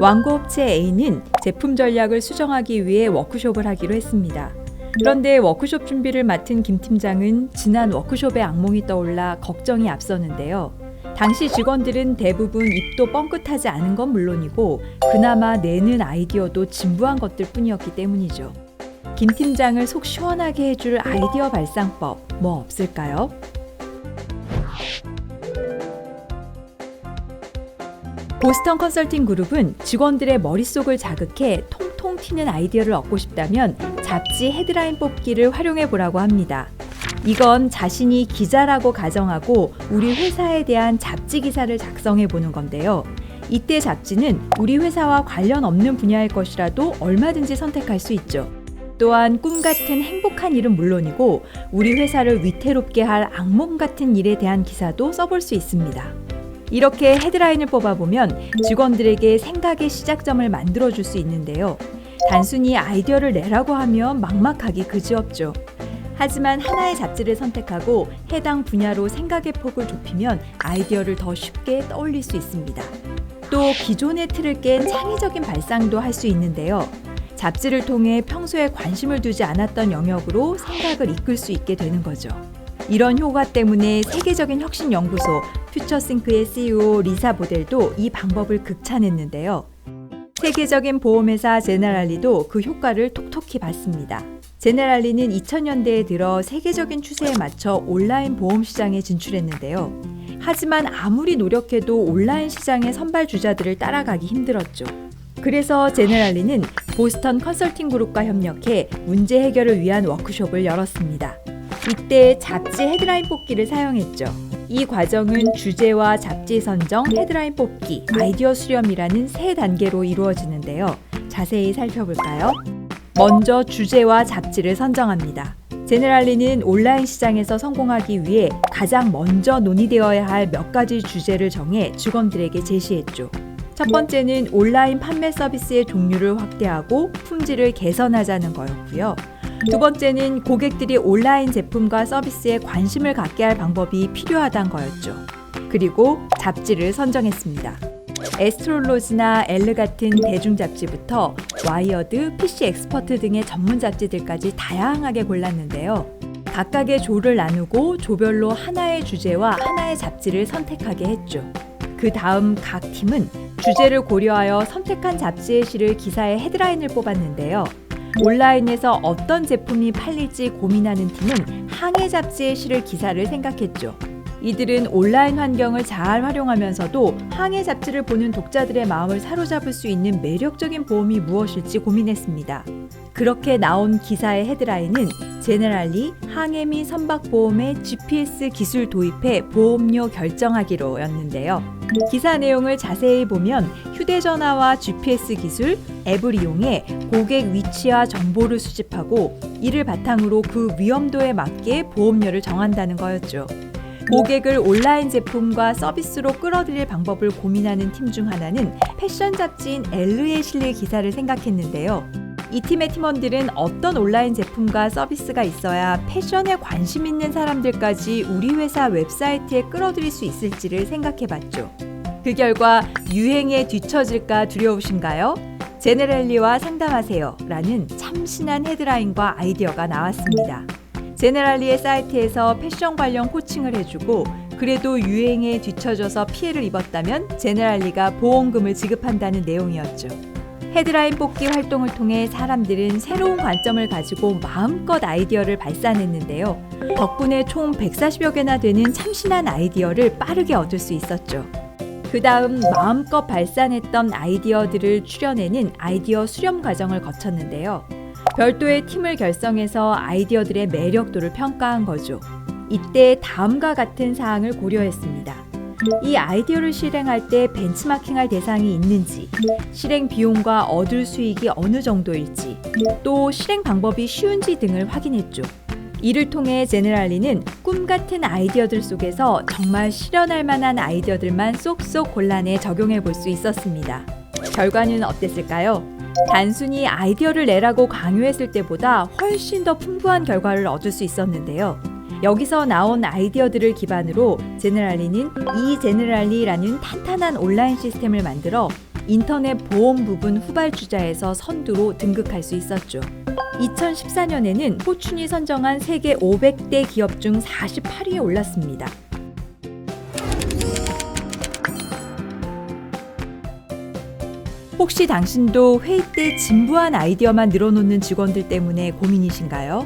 완구업체 A는 제품 전략을 수정하기 위해 워크숍을 하기로 했습니다. 그런데 워크숍 준비를 맡은 김 팀장은 지난 워크숍의 악몽이 떠올라 걱정이 앞서는데요. 당시 직원들은 대부분 입도 뻥끗하지 않은 건 물론이고 그나마 내는 아이디어도 진부한 것들 뿐이었기 때문이죠. 김 팀장을 속 시원하게 해줄 아이디어 발상법 뭐 없을까요? 보스턴 컨설팅 그룹은 직원들의 머릿속을 자극해 통통 튀는 아이디어를 얻고 싶다면 잡지 헤드라인 뽑기를 활용해 보라고 합니다. 이건 자신이 기자라고 가정하고 우리 회사에 대한 잡지 기사를 작성해 보는 건데요. 이때 잡지는 우리 회사와 관련 없는 분야일 것이라도 얼마든지 선택할 수 있죠. 또한 꿈 같은 행복한 일은 물론이고 우리 회사를 위태롭게 할 악몽 같은 일에 대한 기사도 써볼 수 있습니다. 이렇게 헤드라인을 뽑아보면 직원들에게 생각의 시작점을 만들어줄 수 있는데요. 단순히 아이디어를 내라고 하면 막막하기 그지없죠. 하지만 하나의 잡지를 선택하고 해당 분야로 생각의 폭을 좁히면 아이디어를 더 쉽게 떠올릴 수 있습니다. 또 기존의 틀을 깬 창의적인 발상도 할 수 있는데요. 잡지를 통해 평소에 관심을 두지 않았던 영역으로 생각을 이끌 수 있게 되는 거죠. 이런 효과 때문에 세계적인 혁신연구소 퓨처싱크의 CEO 리사 보델도 이 방법을 극찬했는데요. 세계적인 보험회사 제네랄리도 그 효과를 톡톡히 봤습니다. 제네랄리는 2000년대에 들어 세계적인 추세에 맞춰 온라인 보험 시장에 진출했는데요. 하지만 아무리 노력해도 온라인 시장의 선발 주자들을 따라가기 힘들었죠. 그래서 제네랄리는 보스턴 컨설팅 그룹과 협력해 문제 해결을 위한 워크숍을 열었습니다. 이때 잡지 헤드라인 뽑기를 사용했죠. 이 과정은 주제와 잡지 선정, 헤드라인 뽑기, 아이디어 수렴이라는 세 단계로 이루어지는데요. 자세히 살펴볼까요? 먼저 주제와 잡지를 선정합니다. 제네랄리는 온라인 시장에서 성공하기 위해 가장 먼저 논의되어야 할 몇 가지 주제를 정해 직원들에게 제시했죠. 첫 번째는 온라인 판매 서비스의 종류를 확대하고 품질을 개선하자는 거였고요. 두 번째는 고객들이 온라인 제품과 서비스에 관심을 갖게 할 방법이 필요하다는 거였죠. 그리고 잡지를 선정했습니다. 에스트롤로지나 엘르 같은 대중 잡지부터 와이어드, PC 엑스퍼트 등의 전문 잡지들까지 다양하게 골랐는데요. 각각의 조를 나누고 조별로 하나의 주제와 하나의 잡지를 선택하게 했죠. 그 다음 각 팀은 주제를 고려하여 선택한 잡지의 시를 기사의 헤드라인을 뽑았는데요. 온라인에서 어떤 제품이 팔릴지 고민하는 팀은 항해 잡지의 시를 기사를 생각했죠. 이들은 온라인 환경을 잘 활용하면서도 항해 잡지를 보는 독자들의 마음을 사로잡을 수 있는 매력적인 보험이 무엇일지 고민했습니다. 그렇게 나온 기사의 헤드라인은 제네랄리 항해 및 선박보험의 GPS 기술 도입해 보험료 결정하기로였는데요. 기사 내용을 자세히 보면 휴대전화와 GPS 기술, 앱을 이용해 고객 위치와 정보를 수집하고 이를 바탕으로 그 위험도에 맞게 보험료를 정한다는 거였죠. 고객을 온라인 제품과 서비스로 끌어들일 방법을 고민하는 팀 중 하나는 패션 잡지인 엘르에 실릴 기사를 생각했는데요. 이 팀의 팀원들은 어떤 온라인 제품과 서비스가 있어야 패션에 관심 있는 사람들까지 우리 회사 웹사이트에 끌어들일 수 있을지를 생각해봤죠. 그 결과 유행에 뒤처질까 두려우신가요? 제네랄리와 상담하세요 라는 참신한 헤드라인과 아이디어가 나왔습니다. 제네랄리의 사이트에서 패션 관련 코칭을 해주고 그래도 유행에 뒤처져서 피해를 입었다면 제네랄리가 보험금을 지급한다는 내용이었죠. 헤드라인 뽑기 활동을 통해 사람들은 새로운 관점을 가지고 마음껏 아이디어를 발산했는데요. 덕분에 총 140여 개나 되는 참신한 아이디어를 빠르게 얻을 수 있었죠. 그 다음 마음껏 발산했던 아이디어들을 추려내는 아이디어 수렴 과정을 거쳤는데요. 별도의 팀을 결성해서 아이디어들의 매력도를 평가한 거죠. 이때 다음과 같은 사항을 고려했습니다. 이 아이디어를 실행할 때 벤치마킹할 대상이 있는지, 실행 비용과 얻을 수익이 어느 정도일지, 또 실행 방법이 쉬운지 등을 확인했죠. 이를 통해 제네랄리는 꿈 같은 아이디어들 속에서 정말 실현할 만한 아이디어들만 쏙쏙 골라내 적용해 볼 수 있었습니다. 결과는 어땠을까요? 단순히 아이디어를 내라고 강요했을 때보다 훨씬 더 풍부한 결과를 얻을 수 있었는데요. 여기서 나온 아이디어들을 기반으로 제네랄리는 이제네랄리라는 탄탄한 온라인 시스템을 만들어 인터넷 보험 부분 후발주자에서 선두로 등극할 수 있었죠. 2014년에는 포춘이 선정한 세계 500대 기업 중 48위에 올랐습니다. 혹시 당신도 회의 때 진부한 아이디어만 늘어놓는 직원들 때문에 고민이신가요?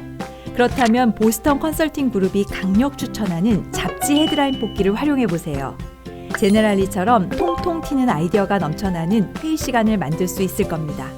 그렇다면 보스턴 컨설팅 그룹이 강력 추천하는 잡지 헤드라인 뽑기를 활용해 보세요. 제너럴리처럼 통통 튀는 아이디어가 넘쳐나는 회의 시간을 만들 수 있을 겁니다.